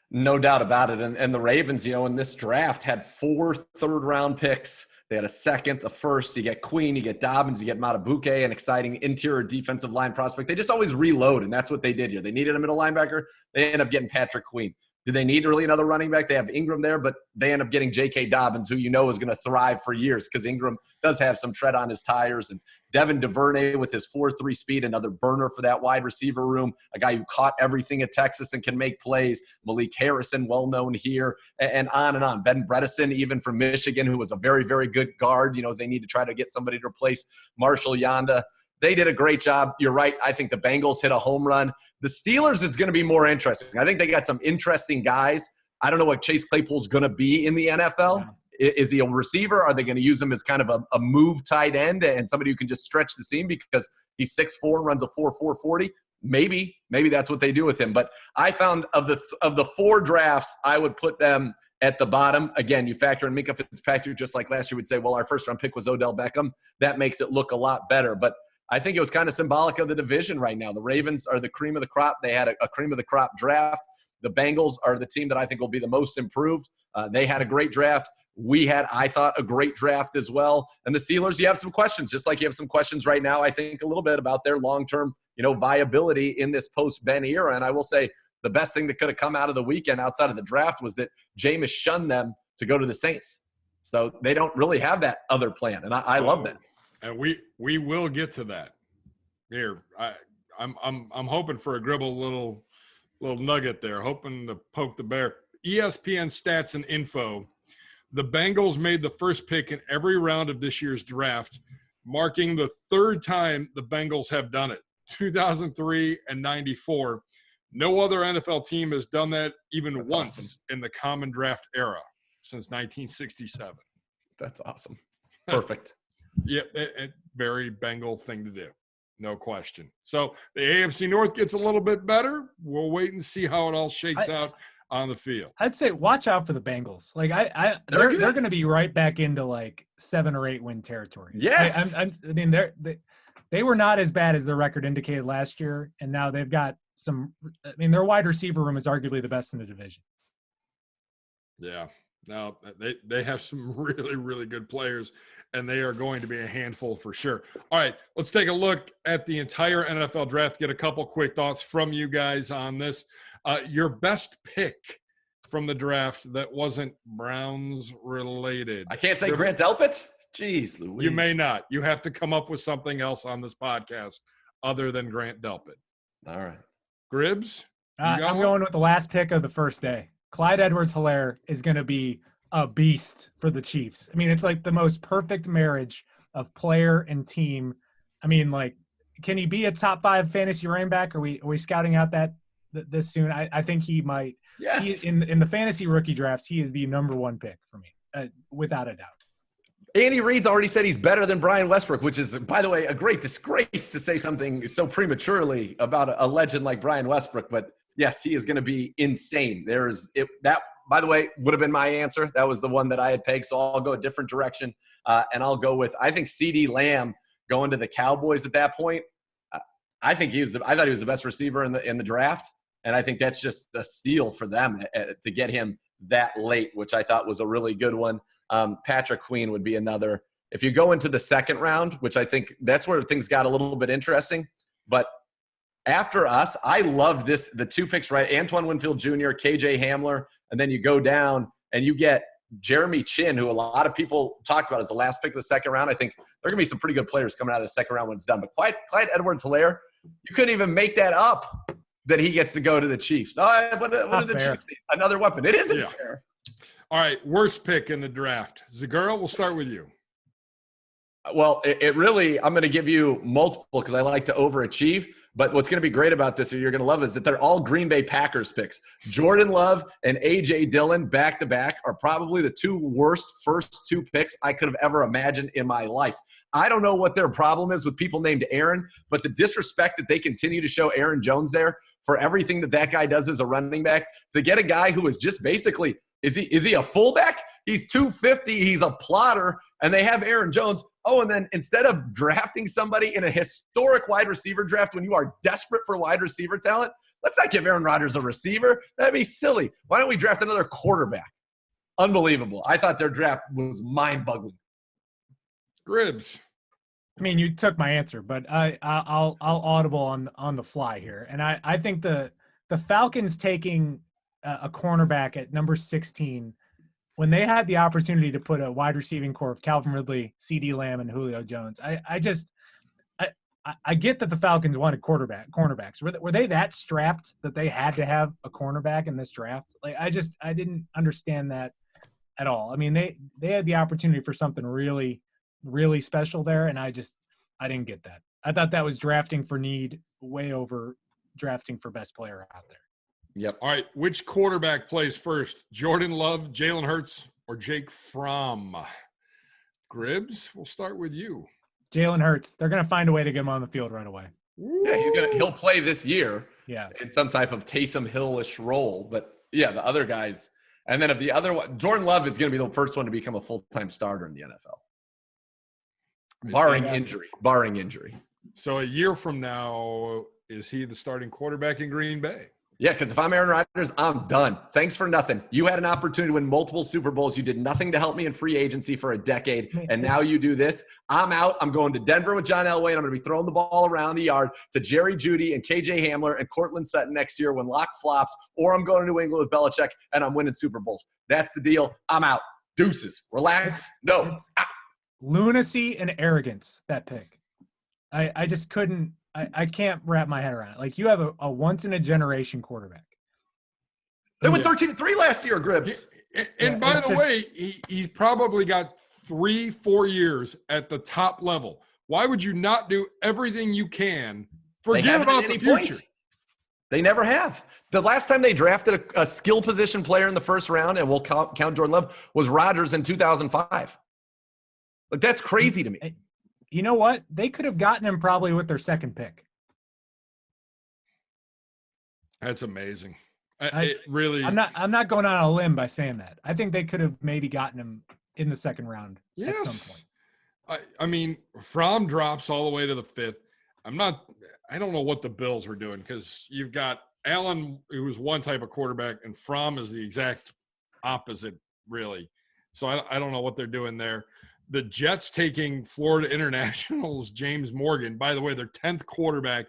No doubt about it. And the Ravens, in this draft had 4 third-round picks. They had a 2nd, a 1st. You get Queen, you get Dobbins, you get Matabuke, an exciting interior defensive line prospect. They just always reload, and that's what they did here. They needed a middle linebacker. They end up getting Patrick Queen. Do they need really another running back? They have Ingram there, but they end up getting J.K. Dobbins, who is going to thrive for years because Ingram does have some tread on his tires. And Devin DuVernay with his 4.3 speed, another burner for that wide receiver room, a guy who caught everything at Texas and can make plays. Malik Harrison, well-known here, and on and on. Ben Bredesen, even from Michigan, who was a very, very good guard, as they need to try to get somebody to replace Marshall Yanda. They did a great job. You're right. I think the Bengals hit a home run. The Steelers, it's going to be more interesting. I think they got some interesting guys. I don't know what Chase Claypool's going to be in the NFL. Yeah. Is he a receiver? Are they going to use him as kind of a move tight end and somebody who can just stretch the seam because he's 6'4", runs a 4.4 40? Maybe that's what they do with him. But I found of the 4 drafts, I would put them at the bottom. Again, you factor in Minkah Fitzpatrick, just like last year would say, well, our first-round pick was Odell Beckham. That makes it look a lot better. But I think it was kind of symbolic of the division right now. The Ravens are the cream of the crop. They had a cream of the crop draft. The Bengals are the team that I think will be the most improved. They had a great draft. We had, I thought, a great draft as well. And the Steelers, you have some questions, just like you have some questions right now, I think, a little bit about their long-term, viability in this post-Ben era. And I will say the best thing that could have come out of the weekend outside of the draft was that JAMEIS shunned them to go to the Saints. So they don't really have that other plan. And I love that. And we will get to that. Here, I'm hoping for a Gribble little nugget there, hoping to poke the bear. ESPN stats and info. The Bengals made the first pick in every round of this year's draft, marking the 3rd time the Bengals have done it. 2003 and 94. No other NFL team has done that even That's once awesome. in the common draft era since 1967. That's awesome. Perfect. Yeah, a very Bengal thing to do. No question. So the AFC North gets a little bit better. We'll wait and see how it all shakes out on the field. I'd say watch out for the Bengals. Like they're going to be right back into like 7 or 8 win territory. Yes. I mean they were not as bad as their record indicated last year, and now they've got some. I mean, their wide receiver room is arguably the best in the division. Yeah. Now they have some really, really good players, and they are going to be a handful for sure. All right, let's take a look at the entire NFL draft, get a couple quick thoughts from you guys on this. Your best pick from the draft that wasn't Browns related. I can't say Grant Delpit? Jeez, Louise. You may not. You have to come up with something else on this podcast other than Grant Delpit. All right. Gribbs? I'm going with the last pick of the first day. Clyde Edwards-Helaire is going to be a beast for the Chiefs. I mean, it's like the most perfect marriage of player and team. I mean, like, can he be a top 5 fantasy running back? Are we scouting out this soon? I think he might. Yes. In the fantasy rookie drafts, he is the #1 pick for me, without a doubt. Andy Reid's already said he's better than Brian Westbrook, which is, by the way, a great disgrace to say something so prematurely about a legend like Brian Westbrook. But yes, he is going to be insane. That, by the way, would have been my answer. That was the one that I had pegged. So I'll go a different direction. And I'll go with, I think CeeDee Lamb going to the Cowboys at that point. I thought he was the best receiver in the draft. And I think that's just a steal for them to get him that late, which I thought was a really good one. Patrick Queen would be another. If you go into the second round, which I think that's where things got a little bit interesting, but after us, I love this, the 2 picks, right? Antoine Winfield Jr., KJ Hamler, and then you go down and you get Jeremy Chin, who a lot of people talked about as the last pick of the second round. I think there are going to be some pretty good players coming out of the second round when it's done. But Clyde Edwards-Helaire, you couldn't even make that up that he gets to go to the Chiefs. What did the Chiefs need? Another weapon. It isn't fair. All right, worst pick in the draft. Zegura, we'll start with you. Well, it really, I'm going to give you multiple because I like to overachieve. But what's going to be great about this, or you're going to love it, is that they're all Green Bay Packers picks. Jordan Love and A.J. Dillon back-to-back are probably the 2 worst first 2 picks I could have ever imagined in my life. I don't know what their problem is with people named Aaron, but the disrespect that they continue to show Aaron Jones there for everything that guy does as a running back, to get a guy who is just basically, is he a fullback? He's 250. He's a plotter, and they have Aaron Jones. Oh, and then instead of drafting somebody in a historic wide receiver draft when you are desperate for wide receiver talent, let's not give Aaron Rodgers a receiver. That'd be silly. Why don't we draft another quarterback? Unbelievable. I thought their draft was mind-boggling. Gribbs. I mean, you took my answer, but I'll audible on the fly here, and I think the Falcons taking a cornerback at number 16 when they had the opportunity to put a wide receiving core of Calvin Ridley, CeeDee Lamb, and Julio Jones. I get that the Falcons wanted cornerbacks. Were they that strapped that they had to have a cornerback in this draft? Like I didn't understand that at all. I mean, they had the opportunity for something really, really special there, and I didn't get that. I thought that was drafting for need way over drafting for best player out there. Yep. All right. Which quarterback plays first? Jordan Love, Jalen Hurts, or Jake Fromm? Gribbs, we'll start with you. Jalen Hurts. They're going to find a way to get him on the field right away. Yeah, he'll play this year. Yeah. In some type of Taysom Hill-ish role. But yeah, the other guys. And then if the other one, Jordan Love is going to be the first one to become a full-time starter in the NFL. Barring injury. So a year from now, is he the starting quarterback in Green Bay? Yeah, because if I'm Aaron Rodgers, I'm done. Thanks for nothing. You had an opportunity to win multiple Super Bowls. You did nothing to help me in free agency for a decade, and now you do this. I'm out. I'm going to Denver with John Elway, and I'm going to be throwing the ball around the yard to Jerry Jeudy and KJ Hamler and Cortland Sutton next year when Locke flops, or I'm going to New England with Belichick, and I'm winning Super Bowls. That's the deal. I'm out. Deuces. Relax. No. Out. Lunacy and arrogance, that pick. I just couldn't. I can't wrap my head around it. Like, you have a once-in-a-generation quarterback. They went 13-3 last year, Gribbs. And by the way, he's probably got 3-4 years at the top level. Why would you not do everything you can? Forget about the future. Points. They never have. The last time they drafted a skill position player in the first round, and we'll count Jordan Love, was Rodgers in 2005. Like, that's crazy to me. You know what? They could have gotten him probably with their second pick. That's amazing. It really. I'm not going on a limb by saying that. I think they could have maybe gotten him in the second round at some point. I mean, Fromm drops all the way to the 5th. I don't know what the Bills were doing, because you've got Allen, who was one type of quarterback, and Fromm is the exact opposite, really. So I don't know what they're doing there. The Jets taking Florida International's James Morgan. By the way, their 10th quarterback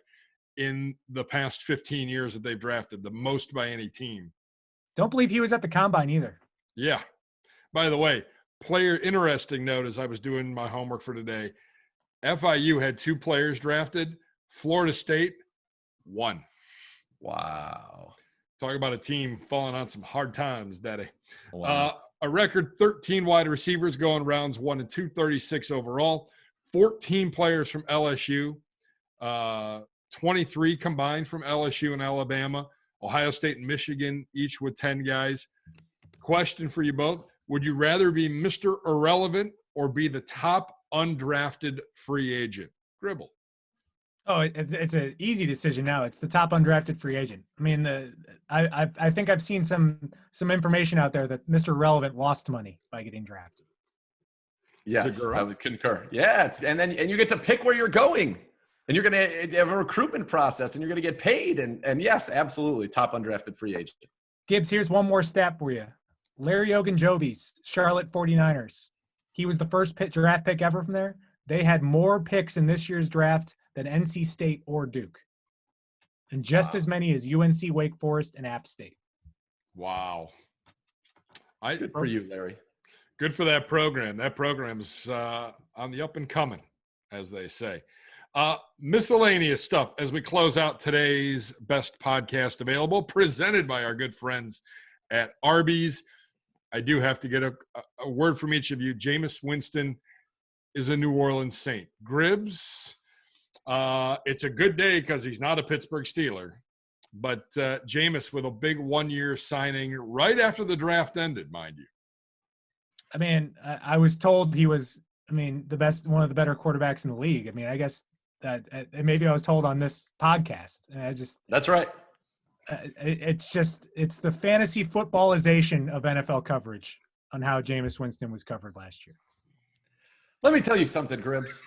in the past 15 years that they've drafted, the most by any team. Don't believe he was at the combine either. Yeah. By the way, interesting note as I was doing my homework for today, FIU had 2 players drafted. Florida State, 1. Wow. Talk about a team falling on some hard times, Daddy. Wow. A record 13 wide receivers going rounds 1 and 2, 36 overall. 14 players from LSU. 23 combined from LSU and Alabama. Ohio State and Michigan, each with 10 guys. Question for you both. Would you rather be Mr. Irrelevant or be the top undrafted free agent? Gribble. Oh, it's an easy decision now. It's the top undrafted free agent. I mean, I think I've seen some information out there that Mr. Relevant lost money by getting drafted. Yes, I would concur. Yeah, and you get to pick where you're going, and you're going to have a recruitment process, and you're going to get paid. And yes, absolutely, top undrafted free agent. Gibbs, here's one more stat for you. Larry Ogunjobi's Charlotte 49ers. he was the first draft pick ever from there. They had more picks in this year's draft than NC State or Duke, and just as many as UNC, Wake Forest, and App State. Wow. Good for you, Larry. Good for that program. That program's on the up and coming, as they say. Miscellaneous stuff as we close out today's best podcast available, presented by our good friends at Arby's. I do have to get a word from each of you. Jameis Winston is a New Orleans Saint. Gribbs, it's a good day because he's not a Pittsburgh Steeler. But Jameis with a big one-year signing right after the draft ended, mind you. I mean, I was told he was, the best, one of the better quarterbacks in the league. I mean, I guess that maybe I was told on this podcast. And That's right. It's the fantasy footballization of NFL coverage on how Jameis Winston was covered last year. Let me tell you something, Gribbs.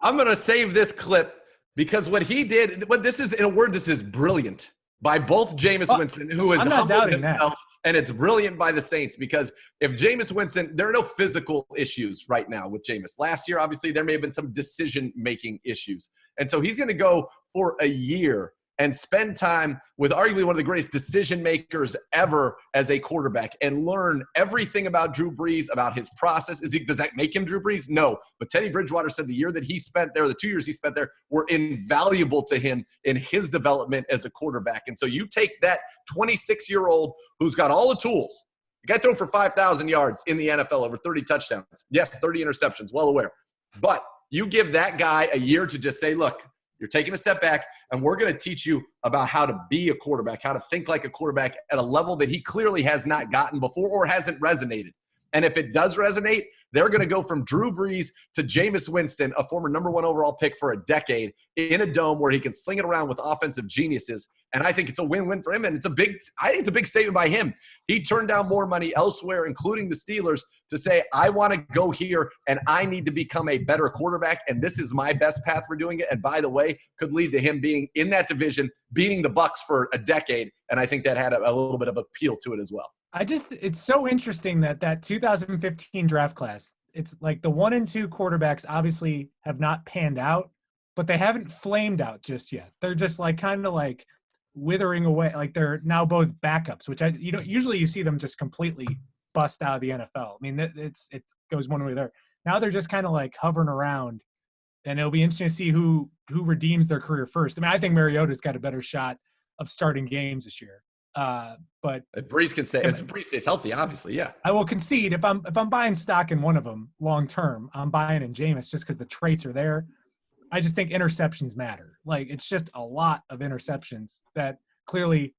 I'm going to save this clip because what he did, this is brilliant by both Jameis Winston, who has humbled himself, and it's brilliant by the Saints because if Jameis Winston, there are no physical issues right now with Jameis. Last year, obviously, there may have been some decision-making issues. And so he's going to go for a year and spend time with arguably one of the greatest decision makers ever as a quarterback and learn everything about Drew Brees, about his process. Does that make him Drew Brees? No. But Teddy Bridgewater said the year that he spent there, the 2 years he spent there, were invaluable to him in his development as a quarterback. And so you take that 26-year-old who's got all the tools. The guy threw for 5,000 yards in the NFL, over 30 touchdowns. Yes, 30 interceptions, well aware. But you give that guy a year to just say, look, you're taking a step back, and we're going to teach you about how to be a quarterback, how to think like a quarterback at a level that he clearly has not gotten before or hasn't resonated. And if it does resonate, they're going to go from Drew Brees to Jameis Winston, a former number 1 overall pick for a decade, in a dome where he can sling it around with offensive geniuses. And I think it's a win-win for him, and I think it's a big statement by him. He turned down more money elsewhere, including the Steelers, to say, I want to go here, and I need to become a better quarterback, and this is my best path for doing it. And by the way, could lead to him being in that division, beating the Bucs for a decade, and I think that had a little bit of appeal to it as well. It's so interesting that 2015 draft class, it's like the 1 and 2 quarterbacks obviously have not panned out, but they haven't flamed out just yet. They're just kind of withering away. Like they're now both backups, which usually you see them just completely bust out of the NFL. I mean, it goes one way there. Now they're just kind of hovering around, and it'll be interesting to see who redeems their career first. I mean, I think Mariota's got a better shot of starting games this year. But if Brees can stay, if Brees stays healthy, obviously, yeah. I will concede if I'm buying stock in one of them long term, I'm buying in Jameis just because the traits are there. I just think interceptions matter. It's just a lot of interceptions that clearly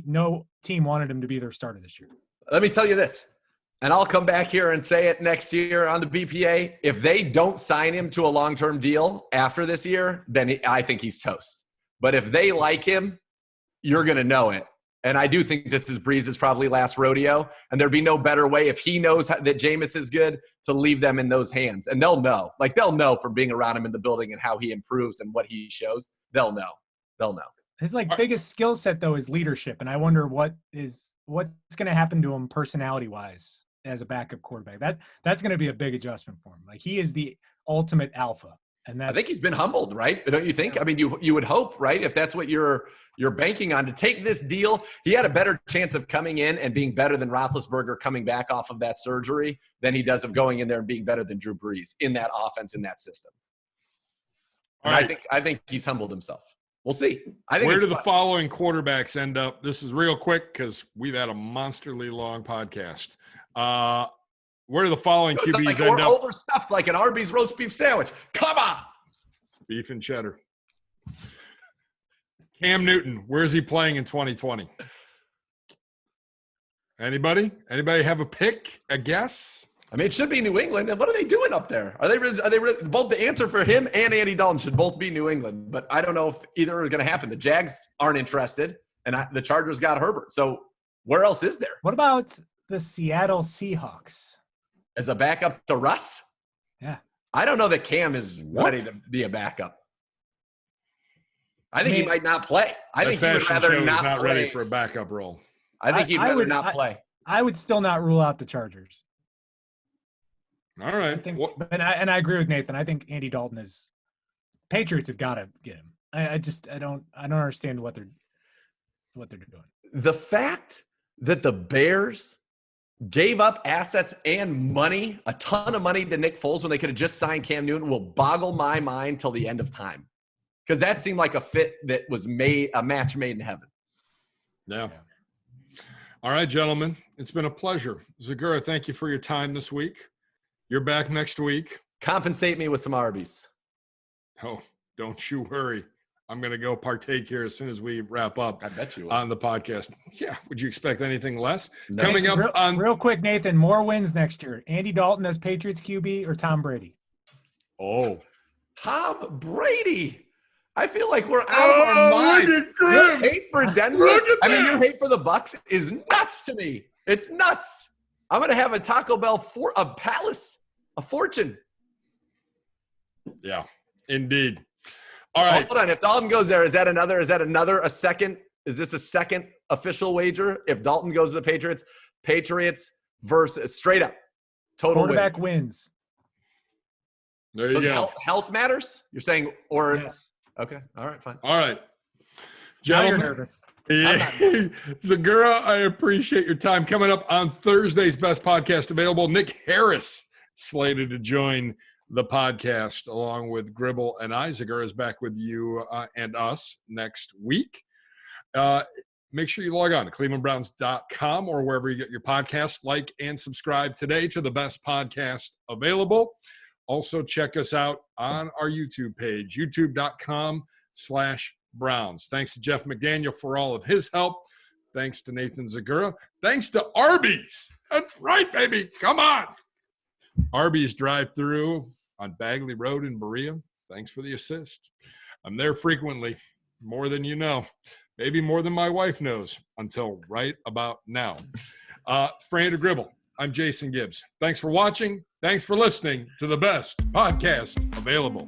no team wanted him to be their starter this year. Let me tell you this, and I'll come back here and say it next year on the BPA. If they don't sign him to a long-term deal after this year, then I think he's toast. But if they like him, you're going to know it. And I do think this is Brees' probably last rodeo, and there'd be no better way if he knows that Jameis is good to leave them in those hands. And they'll know. They'll know from being around him in the building and how he improves and what he shows. They'll know. His biggest skill set, though, is leadership, and I wonder what's going to happen to him personality-wise as a backup quarterback. That's going to be a big adjustment for him. He is the ultimate alpha. And I think he's been humbled, right? Don't you think? I mean, you would hope, right? If that's what you're banking on to take this deal, he had a better chance of coming in and being better than Roethlisberger coming back off of that surgery than he does of going in there and being better than Drew Brees in that offense, in that system. And right. I think he's humbled himself. We'll see. Where do the following quarterbacks end up? This is real quick because we've had a monsterly long podcast. Where do the following QBs end up? Overstuffed like an Arby's roast beef sandwich. Come on. Beef and cheddar. Cam Newton, where is he playing in 2020? Anybody? Anybody have a pick, a guess? I mean, it should be New England. And what are they doing up there? Are they both the answer for him and Andy Dalton should both be New England? But I don't know if either are going to happen. The Jags aren't interested, and the Chargers got Herbert. So where else is there? What about the Seattle Seahawks? As a backup to Russ? Yeah. I don't know that Cam is ready to be a backup. I think he might not play. I think he would rather not play. Ready for a backup role. I think he'd rather not play. I would still not rule out the Chargers. All right. I think, and I agree with Nathan. I think Andy Dalton is. Patriots have got to get him. I don't understand what they're doing. The fact that the Bears gave up assets and money, a ton of money to Nick Foles when they could have just signed Cam Newton will boggle my mind till the end of time. Because that seemed like a fit that was a match made in heaven. Yeah. All right, gentlemen. It's been a pleasure. Zegura, thank you for your time this week. You're back next week. Compensate me with some Arby's. Oh, don't you worry. I'm going to go partake here as soon as we wrap up. I bet you will. On the podcast. Yeah. Would you expect anything less? No. Coming up real quick, Nathan, more wins next year. Andy Dalton as Patriots QB or Tom Brady? Oh. Tom Brady. I feel like we're out of our mind. Your hate for Denver, your hate for the Bucs is nuts to me. It's nuts. I'm going to have a Taco Bell a palace, a fortune. Yeah, indeed. All right. Hold on. If Dalton goes there, is this a second official wager? If Dalton goes to the Patriots versus straight up total quarterback wins. There you go. Health matters? You're saying, or yes. Okay. All right, fine. All right. Gentlemen. Now you're nervous. Yeah. Zegura, I appreciate your time. Coming up on Thursday's Best Podcast available, Nick Harris slated to join the podcast along with Gribble and I. Zegura is back with you and us next week. Make sure you log on to clevelandbrowns.com or wherever you get your podcast. Like and subscribe today to the Best Podcast available. Also, check us out on our YouTube page, youtube.com/Browns. Thanks to Jeff McDaniel for all of his help. Thanks to Nathan Zegura. Thanks to Arby's. That's right, baby. Come on. Arby's drive-through on Bagley Road in Berea. Thanks for the assist. I'm there frequently, more than you know. Maybe more than my wife knows until right about now. For Andrew Gribble, I'm Jason Gibbs. Thanks for watching. Thanks for listening to the Best Podcast available.